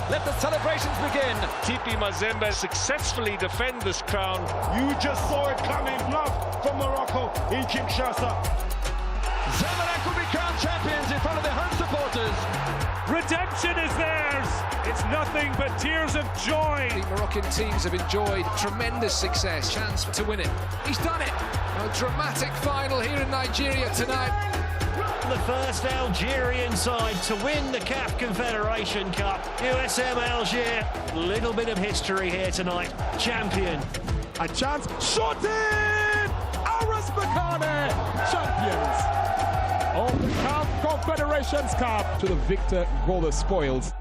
Let the celebrations begin. TP Mazembe successfully defend this crown. You just saw it coming, love, from Morocco in Kinshasa. Zamalek will be crowned champions in front of their home supporters. Redemption is theirs. It's nothing but tears of joy. The Moroccan teams have enjoyed tremendous success. Chance to win it. He's done it. A dramatic final here in Nigeria tonight. The first Algerian side to win the CAF Confederation Cup. USM Alger. Little bit of history here tonight. Champion. A chance, shot in! Aras Bakane, champions of the CAF Confederations Cup. To the victor go the spoils.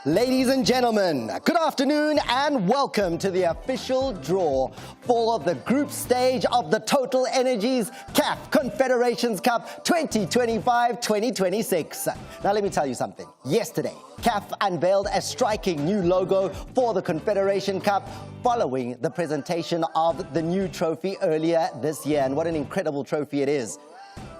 Ladies and gentlemen, good afternoon and welcome to the official draw for the group stage of the TotalEnergies CAF Confederations Cup 2025-2026. Now let me tell you something. Yesterday, CAF unveiled a striking new logo for the Confederation Cup following the presentation of the new trophy earlier this year. And what an incredible trophy it is.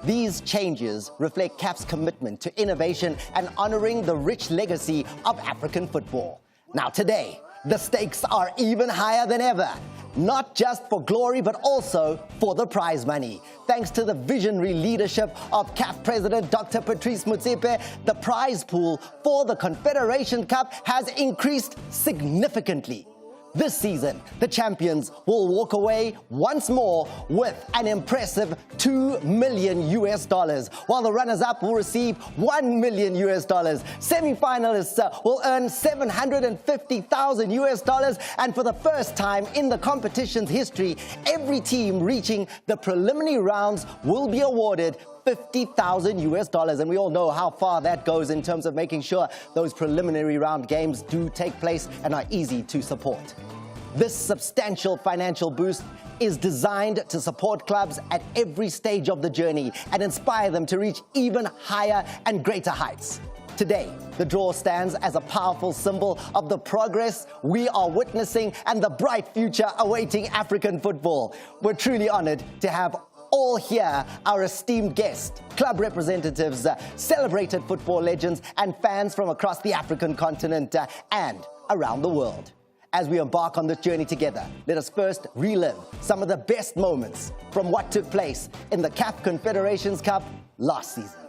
These changes reflect CAF's commitment to innovation and honoring the rich legacy of African football. Now today, the stakes are even higher than ever, not just for glory but also for the prize money. Thanks to the visionary leadership of CAF President Dr. Patrice Motsepe, the prize pool for the Confederation Cup has increased significantly. This season, the champions will walk away once more with an impressive $2 million, while the runners-up will receive $1 million. Semi-finalists will earn $750,000, and for the first time in the competition's history, every team reaching the preliminary rounds will be awarded $50,000, and we all know how far that goes in terms of making sure those preliminary round games do take place and are easy to support. This substantial financial boost is designed to support clubs at every stage of the journey and inspire them to reach even higher and greater heights. Today, the draw stands as a powerful symbol of the progress we are witnessing and the bright future awaiting African football. We're truly honored to have all here our esteemed guests, club representatives, celebrated football legends, and fans from across the African continent and around the world. As we embark on this journey together, let us first relive some of the best moments from what took place in the CAF Confederations Cup last season.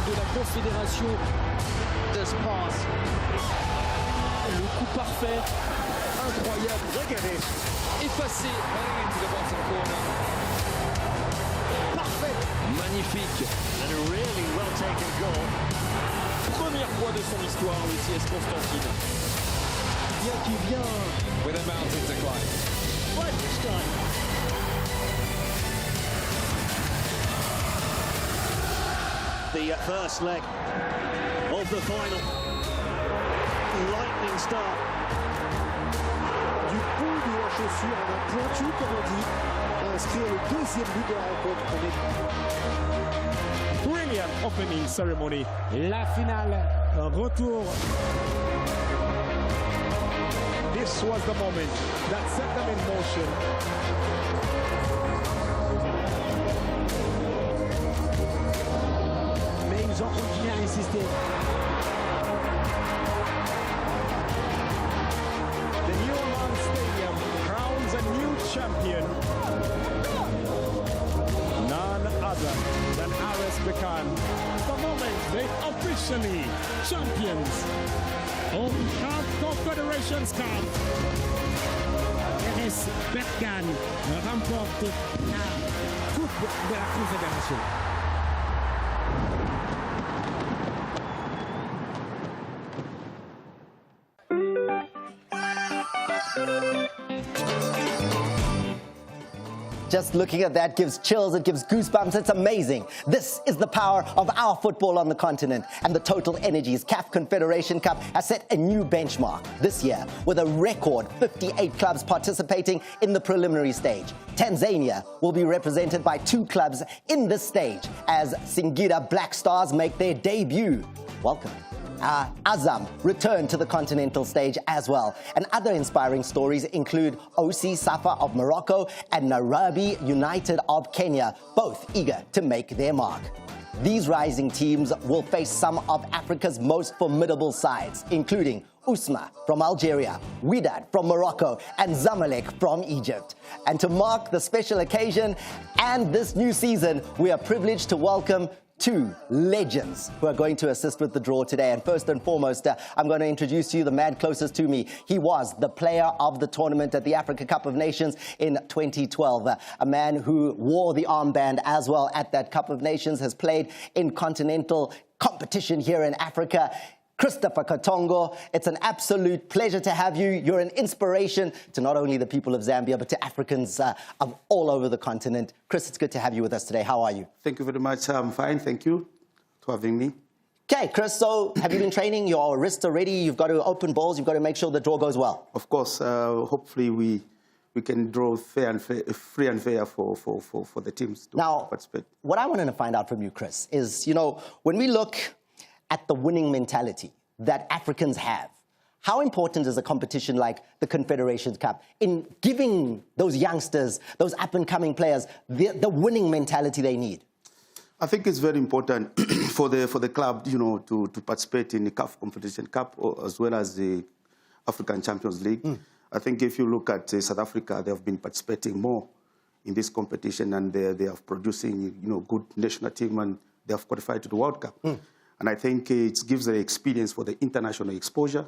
De la Confédération. This pass. Le coup parfait. Incroyable. Regardez. Effacé. Running into the bottom corner. Parfait. Magnifique. And a really well taken goal. Première fois de son histoire, le CS Constantine. Bien qui vient. With a mountain to climb. Right this time. The first leg of the final. Lightning start. Du bout de la chaussure, en un pointu, comme on dit, à inscrire le deuxième but de la rencontre. Brilliant opening ceremony. La finale, un retour. This was the moment that set them in motion. Mais ils ont continué à insister. The New Orleans Stadium crowns a new champion. None other than Aras Bakane. The moment they officially champions of the CAF Confederations Cup. Aras Bakane remporte la Coupe de la Confédération. Just looking at that gives chills, it gives goosebumps. It's amazing. This is the power of our football on the continent. And the TotalEnergies CAF Confederation Cup has set a new benchmark this year with a record 58 clubs participating in the preliminary stage. Tanzania will be represented by 2 clubs in this stage as Singida Black Stars make their debut. Welcome. Azam returned to the continental stage as well. And other inspiring stories include OC Safa of Morocco and Nairobi United of Kenya, both eager to make their mark. These rising teams will face some of Africa's most formidable sides, including Usma from Algeria, Wydad from Morocco, and Zamalek from Egypt. And to mark the special occasion and this new season, we are privileged to welcome 2 legends who are going to assist with the draw today. And first and foremost, I'm going to introduce to you the man closest to me. He was the player of the tournament at the Africa Cup of Nations in 2012. A man who wore the armband as well at that Cup of Nations, has played in continental competition here in Africa. Christopher Katongo, it's an absolute pleasure to have you. You're an inspiration to not only the people of Zambia, but to Africans of all over the continent. Chris, it's good to have you with us today. How are you? Thank you very much. I'm fine. Thank you for having me. Okay, Chris, so have you been training? Your wrists are ready. You've got to open balls. You've got to make sure the draw goes well. Of course, hopefully we can draw free and fair for the teams to participate. What I wanted to find out from you, Chris, is, you know, when we look at the winning mentality that Africans have, how important is a competition like the Confederations Cup in giving those youngsters, those up-and-coming players, the winning mentality they need? I think it's very important for the club, you know, to participate in the CAF Confederation Cup as well as the African Champions League. I think if you look at South Africa, they have been participating more in this competition, and they are producing, you know, good national team, and they have qualified to the World Cup. And I think it gives the experience for the international exposure.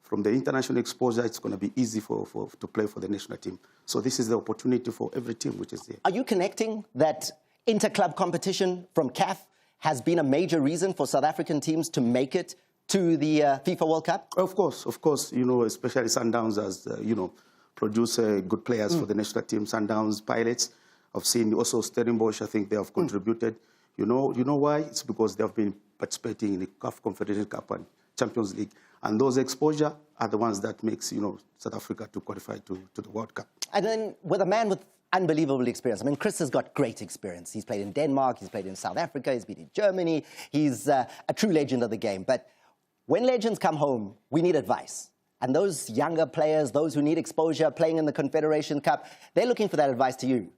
From the international exposure, it's going to be easy to play for the national team. So this is the opportunity for every team which is there. Are you connecting that inter-club competition from CAF has been a major reason for South African teams to make it to the FIFA World Cup? Of course. You know, especially Sundowns has, you know, produced good players for the national team. Sundowns, Pilots. I've seen also Stellenbosch, I think they have contributed. You know why? It's because they have been participating in the CAF Confederation Cup and Champions League. And those exposure are the ones that makes, you know, South Africa to qualify to the World Cup. And then with a man with unbelievable experience. I mean, Chris has got great experience. He's played in Denmark, he's played in South Africa, he's been in Germany. He's a true legend of the game. But when legends come home, we need advice. And those younger players, those who need exposure, playing in the Confederation Cup, they're looking for that advice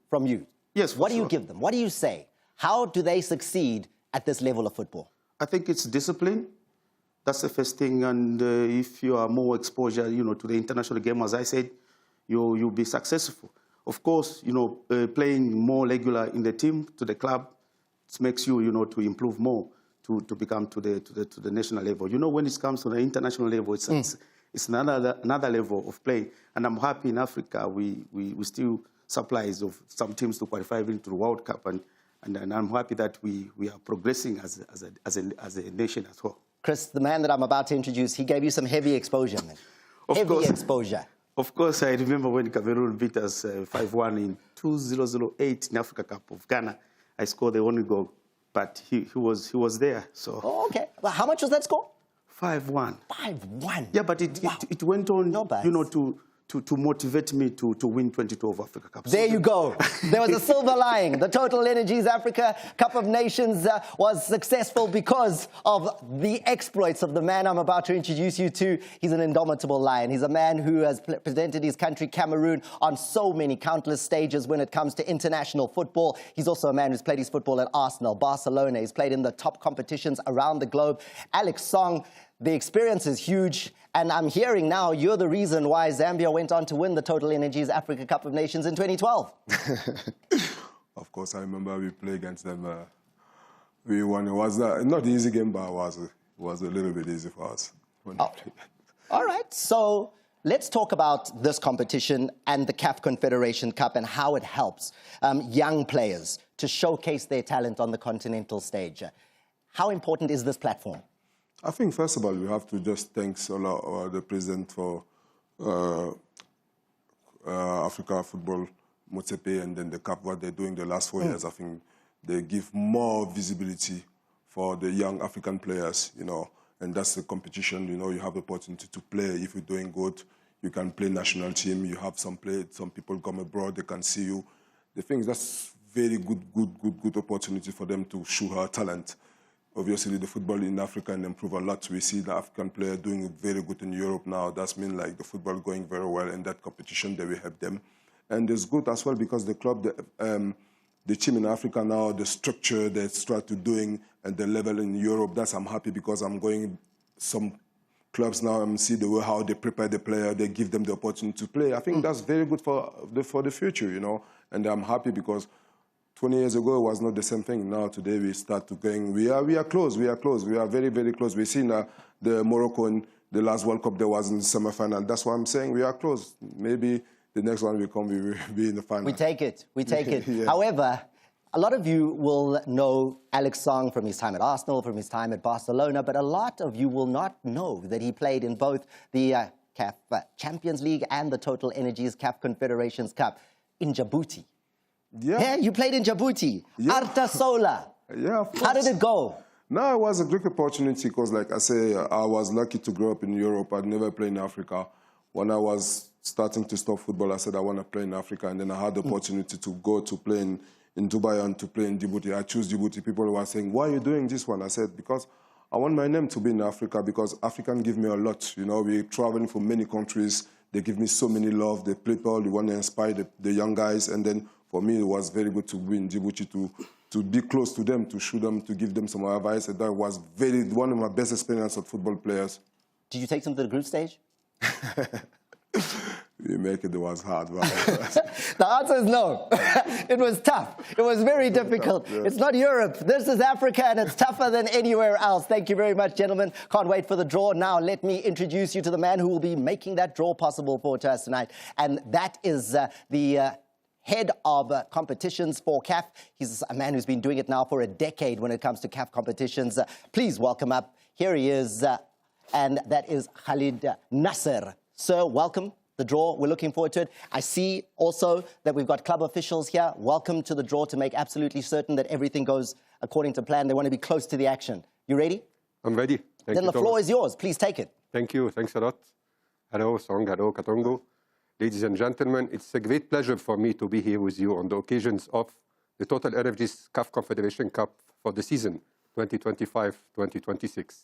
from you. Yes, what do you give them? What do you say? How do they succeed at this level of football? I think it's discipline. That's the first thing. And if you are more exposure, you know, to the international game, as I said, you'll be successful. Of course, you know, playing more regular in the team, to the club, it makes you, you know, to improve more, to become to the national level. You know, when it comes to the international level, it's another level of play. And I'm happy in Africa we still supplies of some teams to qualify into the World Cup, and I'm happy that we are progressing as a nation as well. Chris, the man that I'm about to introduce, he gave you some heavy exposure, man. Heavy exposure. Of course, I remember when Cameroon beat us 5-1 in 2008 in Africa Cup of Ghana. I scored the only goal, but he was there. So. Oh, okay. Well, how much was that score? 5-1. 5-1. Yeah, but it went on, you know, to motivate me to win 2012 Africa Cup. There you go. There was a silver lining. The TotalEnergies Africa Cup of Nations was successful because of the exploits of the man I'm about to introduce you to. He's an indomitable lion. He's a man who has presented his country, Cameroon, on so many countless stages when it comes to international football. He's also a man who's played his football at Arsenal, Barcelona. He's played in the top competitions around the globe. Alex Song, the experience is huge, and I'm hearing now you're the reason why Zambia went on to win the TotalEnergies Africa Cup of Nations in 2012. Of course, I remember we played against them. We won. It was not an easy game, but it was a little bit easy for us. All right, so let's talk about this competition and the CAF Confederation Cup and how it helps young players to showcase their talent on the continental stage. How important is this platform? I think, first of all, we have to just thank the president for Africa Football Motsepe and then the CAF, what they're doing the last 4 years, I think they give more visibility for the young African players, you know, and that's the competition, you know, you have the opportunity to play. If you're doing good, you can play national team, you have some people come abroad, they can see you. The thing is, that's very good opportunity for them to show her talent. Obviously, the football in Africa can improve a lot. We see the African player doing very good in Europe now. That's mean like the football going very well in that competition, they will help them. And it's good as well because the club, the team in Africa now, the structure they start to doing and the level in Europe, that's I'm happy because I'm going some clubs now and see the way how they prepare the player, they give them the opportunity to play. I think that's very good for the future, you know. And I'm happy because 20 years ago, it was not the same thing. Now, today, we start to going, we are close, we are very, very close. We've seen the Morocco in the last World Cup, there was in the semi-final. That's why I'm saying we are close. Maybe the next one we will be in the final. We take it, Yeah. However, a lot of you will know Alex Song from his time at Arsenal, from his time at Barcelona, but a lot of you will not know that he played in both the CAF Champions League and the TotalEnergies CAF Confederations Cup in Djibouti. Yeah, you played in Djibouti. Yeah. Arta Sola. Yeah, of course. How did it go? No, it was a great opportunity because, like I say, I was lucky to grow up in Europe. I'd never played in Africa. When I was starting to stop football, I said I want to play in Africa, and then I had the opportunity to go to play in Dubai and to play in Djibouti. I chose Djibouti. People were saying, why are you doing this one? I said, because I want my name to be in Africa because Africans give me a lot. You know, we're traveling from many countries. They give me so many love. They play ball. They want to inspire the young guys, and then for me, it was very good to be in Djibouti, to be close to them, to show them, to give them some advice. And that was one of my best experiences of football players. Did you take them to the group stage? We make it was hard. The answer is no. It was tough. It was very difficult. Yeah. It's not Europe. This is Africa, and it's tougher than anywhere else. Thank you very much, gentlemen. Can't wait for the draw. Now, let me introduce you to the man who will be making that draw possible for us tonight. And that is the head of competitions for CAF. He's a man who's been doing it now for a decade when it comes to CAF competitions. Please welcome up. Here he is, and that is Khalid Nasser. Sir, welcome. The draw, we're looking forward to it. I see also that we've got club officials here. Welcome to the draw to make absolutely certain that everything goes according to plan. They want to be close to the action. You ready? I'm ready. Thank then you, the floor is yours. Please take it. Thank you. Thanks a lot. Hello, Song. Hello, Katongo. Ladies and gentlemen, it's a great pleasure for me to be here with you on the occasions of the TotalEnergies CAF Confederation Cup for the season 2025-2026.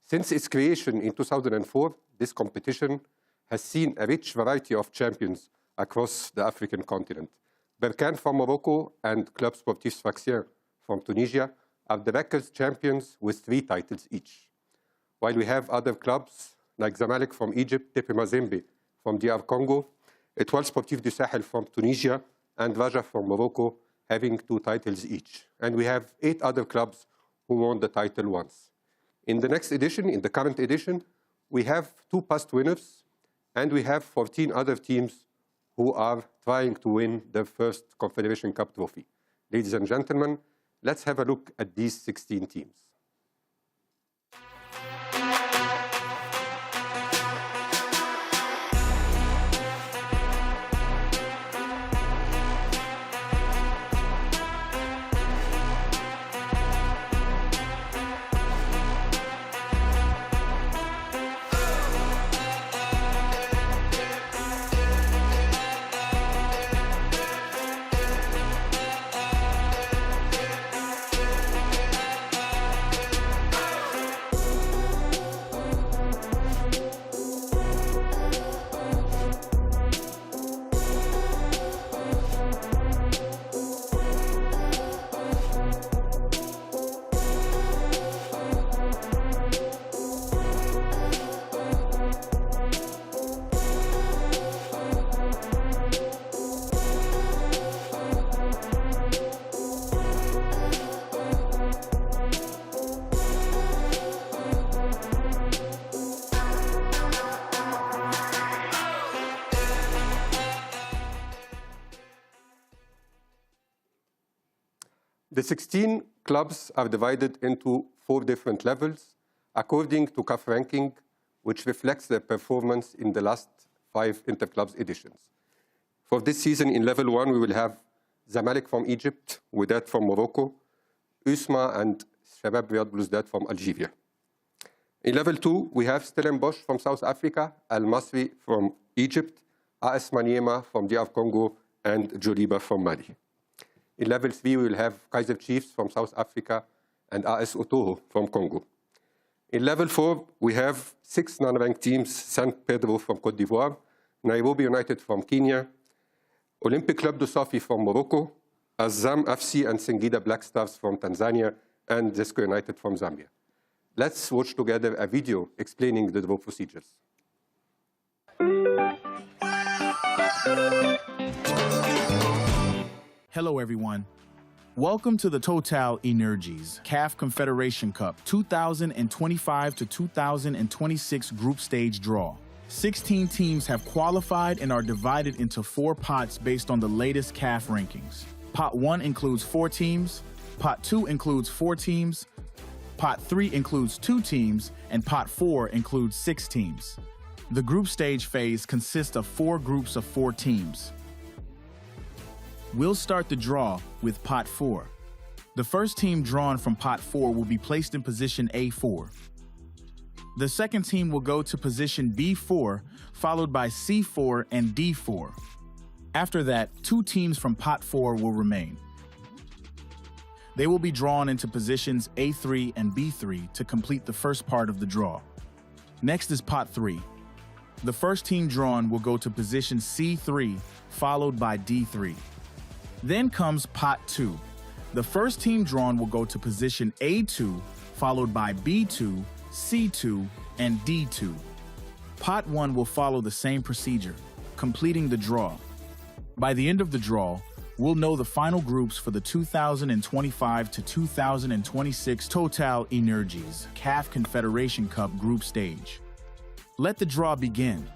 Since its creation in 2004, this competition has seen a rich variety of champions across the African continent. Berkane from Morocco and Club Sportif Sfaxien from Tunisia are the record champions with 3 titles each. While we have other clubs like Zamalek from Egypt, Tepe Mazembe from DR Congo, Etoile Sportive du Sahel from Tunisia, and Raja from Morocco having 2 titles each. And we have 8 other clubs who won the title once. In the next edition, in the current edition, we have 2 past winners, and we have 14 other teams who are trying to win their first Confederation Cup trophy. Ladies and gentlemen, let's have a look at these 16 teams. The 16 clubs are divided into 4 different levels according to CAF ranking, which reflects their performance in the last 5 interclubs editions. For this season, in level 1, we will have Zamalek from Egypt, Wydad from Morocco, Usma and Shabab Riyad Bluesdad from Algeria. In level 2, we have Stellenbosch from South Africa, Al Masri from Egypt, AS Maniema from DR Congo, and Joliba from Mali. In level 3, we will have Kaizer Chiefs from South Africa and AS Otoho from Congo. In level 4, we have 6 non-ranked teams: San Pedro from Côte d'Ivoire, Nairobi United from Kenya, Olympic Club de Safi from Morocco, Azam FC and Singida Black Stars from Tanzania, and Zesco United from Zambia. Let's watch together a video explaining the draw procedures. Hello, everyone. Welcome to the TotalEnergies CAF Confederation Cup 2025 to 2026 group stage draw. 16 teams have qualified and are divided into 4 pots based on the latest CAF rankings. Pot 1 includes 4 teams, Pot 2 includes 4 teams, Pot 3 includes 2 teams, and Pot 4 includes 6 teams. The group stage phase consists of 4 groups of 4 teams. We'll start the draw with Pot 4. The first team drawn from Pot 4 will be placed in position A4. The second team will go to position B4, followed by C4 and D4. After that, 2 teams from Pot 4 will remain. They will be drawn into positions A3 and B3 to complete the first part of the draw. Next is Pot 3. The first team drawn will go to position C3, followed by D3. Then comes Pot 2. The first team drawn will go to position A2, followed by B2, C2, and D2. Pot 1 will follow the same procedure, completing the draw. By the end of the draw, we'll know the final groups for the 2025 to 2026 TotalEnergies CAF Confederation Cup group stage. Let the draw begin.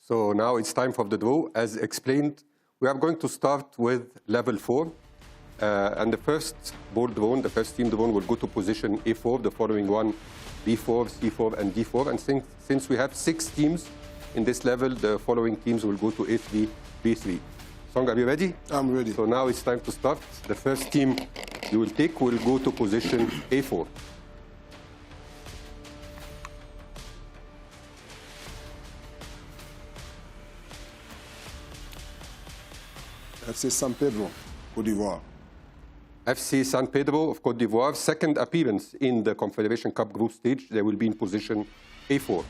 So now it's time for the draw. As explained, we are going to start with level 4. And the first ball drawn, the first team drawn, will go to position A4, the following one, B4, C4, and D4. And since we have 6 teams in this level, the following teams will go to A3, B3. Song, are you ready? I'm ready. So now it's time to start. The first team you will take will go to position A4. FC San Pedro, Côte d'Ivoire. FC San Pedro of Côte d'Ivoire, second appearance in the Confederation Cup group stage. They will be in position A4.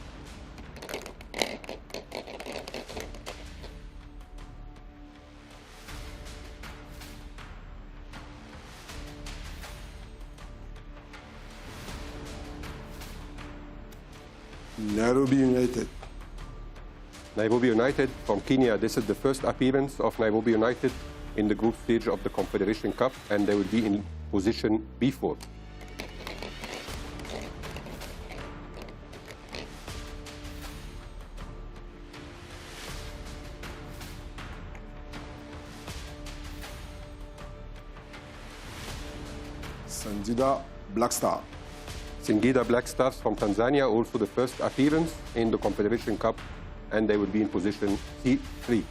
Nairobi United. Nairobi United from Kenya. This is the first appearance of Nairobi United in the group stage of the Confederation Cup, and they will be in position B4. Singida Black Star. Singida Black Stars from Tanzania, also the first appearance in the Confederation Cup, and they will be in position C3.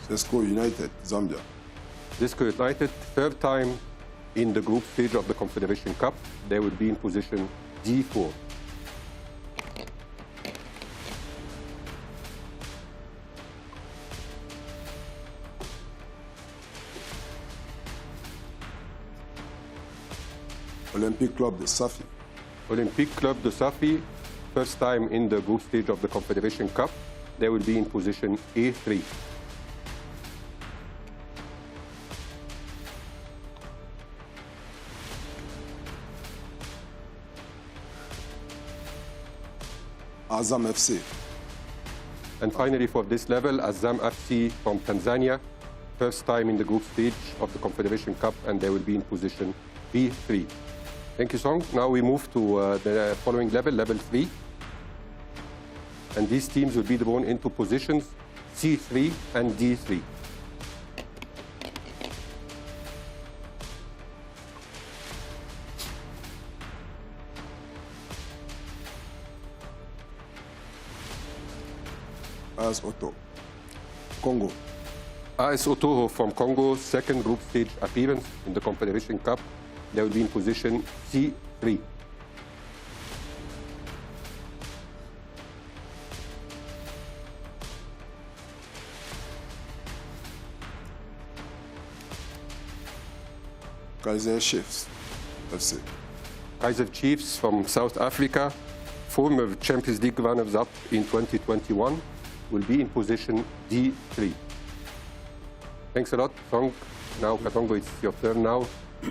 Zesco United, Zambia. Zesco United, third time in the group stage of the Confederation Cup. They will be in position D4. Olympic Club de Safi. Olympic Club de Safi, first time in the group stage of the Confederation Cup. They will be in position A3. Azam FC. And finally, for this level, Azam FC from Tanzania, first time in the group stage of the Confederation Cup, and they will be in position B3. Thank you, Song. Now we move to the following level, level 3. And these teams will be drawn into positions C3 and D3. AS Otto, Congo. AS Otto from Congo, second group stage appearance in the Confederation Cup. They will be in position C3. Kaiser Chiefs, FC. Kaiser Chiefs from South Africa, former Champions League runners-up in 2021, will be in position D3. Thanks a lot, Song. Now, Katongo, it's your turn now.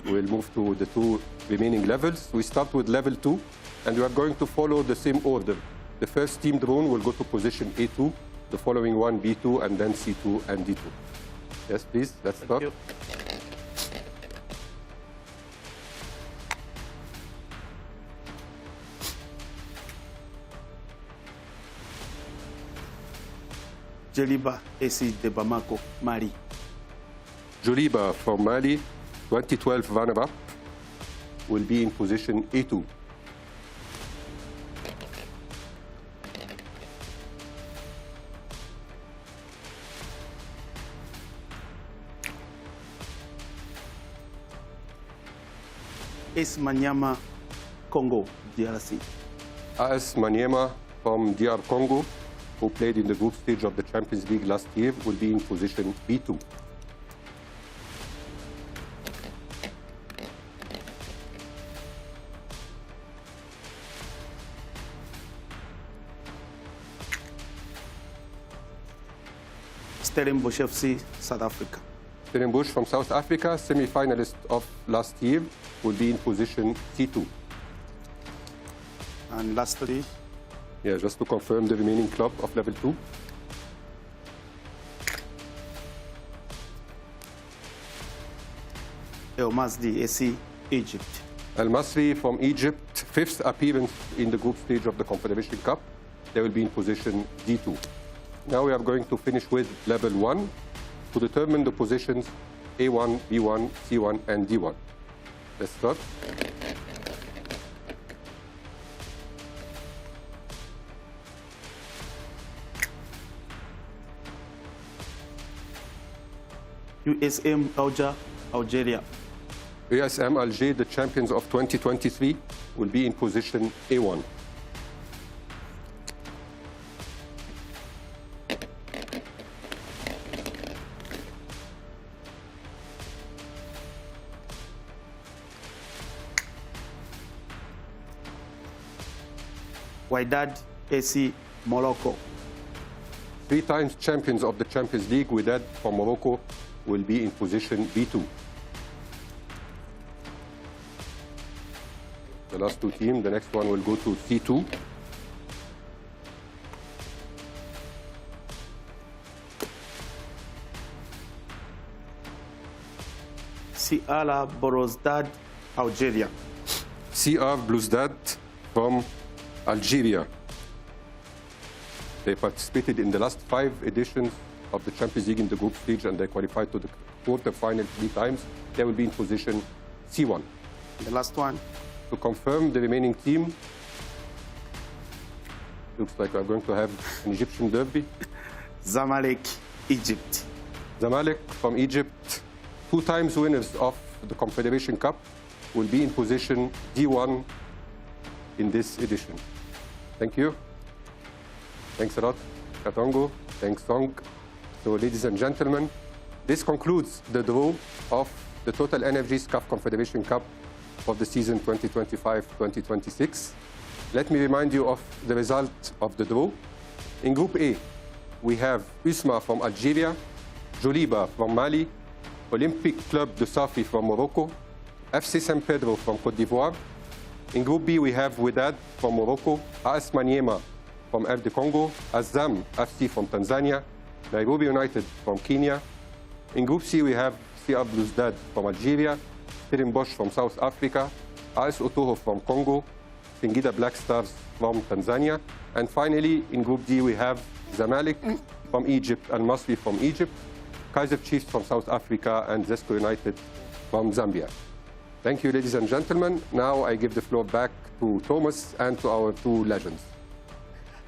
We'll move to the two remaining levels. We start with level 2, and we are going to follow the same order. The first team drawn will go to position A2, the following one B2, and then C2 and D2. Yes, please, let's start. Thank you. Joliba AC de Bamako, Mali. Joliba from Mali, 2012 runner-up, will be in position A2. AS Maniema, Congo, DRC. AS Maniema from DR Congo, who played in the group stage of the Champions League last year, will be in position B2. Stellenbosch FC, South Africa. Stellenbosch from South Africa, semi-finalist of last year, will be in position C2. And lastly, yeah, just to confirm the remaining club of level 2. El Masri AC, Egypt. El Masri from Egypt, fifth appearance in the group stage of the Confederation Cup. They will be in position D2. Now we are going to finish with level 1 to determine the positions A1, B1, C1, and D1. Let's start. USM Alger, Algeria. USM Alger, the champions of 2023, will be in position A1. Wydad AC, Morocco. 3 times champions of the Champions League, Wydad from Morocco, will be in position B2. The last 2 teams, the next one will go to C2. CR Belouizdad, Algeria. CR Belouizdad from Algeria. They participated in the last 5 editions of the Champions League in the group stage, and they qualified to the quarter-final 3 times. They will be in position C1. The last one. To confirm the remaining team, looks like we're going to have an Egyptian derby. Zamalek, Egypt. Zamalek from Egypt, 2 times winners of the Confederation Cup, will be in position D1 in this edition. Thank you. Thanks a lot, Katongo. Thanks, Song. So, ladies and gentlemen, this concludes the draw of the TotalEnergies CAF Confederation Cup of the season 2025-2026. Let me remind you of the result of the draw. In Group A, we have USMA from Algeria, Joliba from Mali, Olympique Club de Safi from Morocco, FC San Pedro from Côte d'Ivoire. In Group B, we have Wydad from Morocco, AS Maniema from RD Congo, Azam FC from Tanzania, Nairobi United from Kenya. In Group C, we have CR Belouizdad from Algeria, Stellenbosch from South Africa, AS Otoho from Congo, Singida Black Stars from Tanzania. And finally, in Group D, we have Zamalek from Egypt and Masri from Egypt, Kaizer Chiefs from South Africa, and Zesco United from Zambia. Thank you, ladies and gentlemen. Now I give the floor back to Thomas and to our two legends.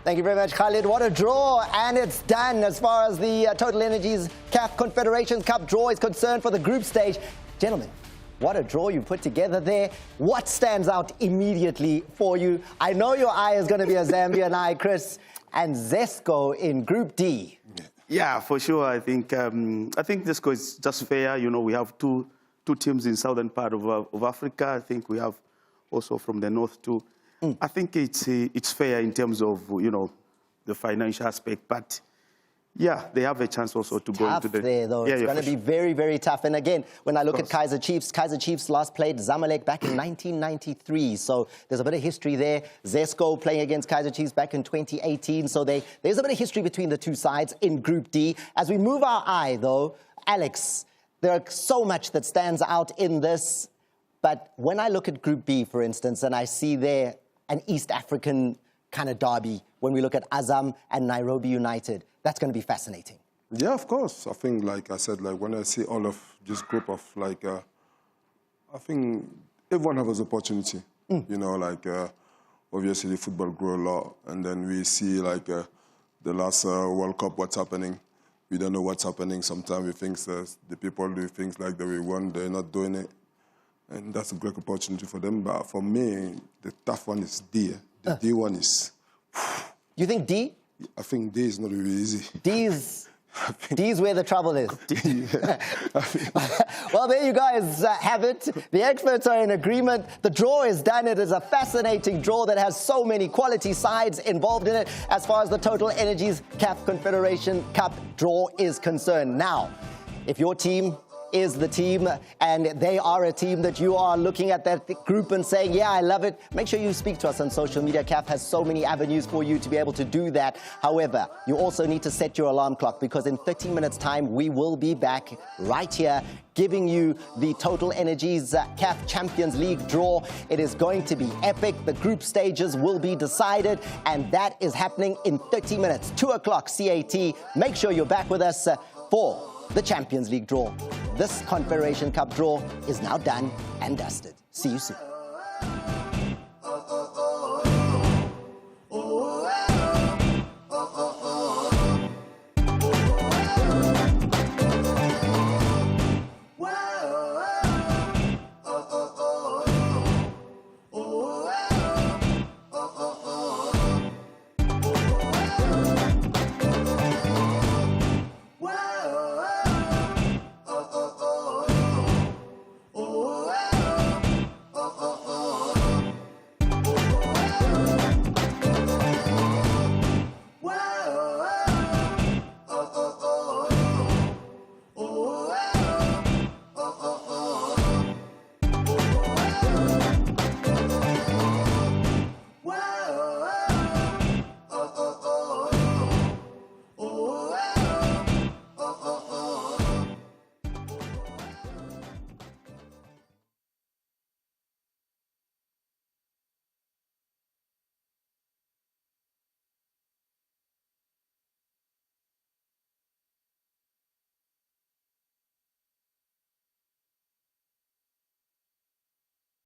Thank you very much, Khalid. What a draw, and it's done as far as the TotalEnergies CAF Confederation Cup draw is concerned for the group stage. Gentlemen, what a draw you put together there. What stands out immediately for you? I know your eye is going to be a Zambian eye, Chris, and Zesco in Group D. Yeah, for sure. I think Zesco is just fair. You know, we have two teams in southern part of Africa. I think we have also from the north too. I think it's fair in terms of, you know, the financial aspect, but yeah, they have a chance also to go into the... there, though. It's going to be very, very tough. And again, when I look at Kaizer Chiefs last played Zamalek back in 1993. So there's a bit of history there. Zesco playing against Kaizer Chiefs back in 2018. So there's a bit of history between the two sides in Group D. As we move our eye, though, Alex, there's so much that stands out in this. But when I look at Group B, for instance, and I see there an East African kind of derby, when we look at Azam and Nairobi United, that's going to be fascinating. Yeah, of course. I think, like I said, like when I see all of this group of, like, I think everyone has an opportunity. You know, like, obviously the football grow a lot, and then we see, like, the last World Cup, what's happening. We don't know what's happening. Sometimes we think the people do things like that we won, they're not doing it. And that's a great opportunity for them. But for me, the tough one is D. The D one is... You think D? I think D is not really easy. D is where the trouble is. Well, there you guys have it. The experts are in agreement. The draw is done. It is a fascinating draw that has so many quality sides involved in it as far as the TotalEnergies CAF Confederation Cup draw is concerned. Now, if your team is the team and they are a team that you are looking at that group and saying, yeah, I love it, make sure you speak to us on social media. CAF has so many avenues for you to be able to do that. However, you also need to set your alarm clock, because in 13 minutes time we will be back right here giving you the TotalEnergies CAF Champions League draw. It is going to be epic. The group stages will be decided, and that is happening in 30 minutes, 2 o'clock CAT. Make sure you're back with us for the Champions League draw. This Confederation Cup draw is now done and dusted. See you soon.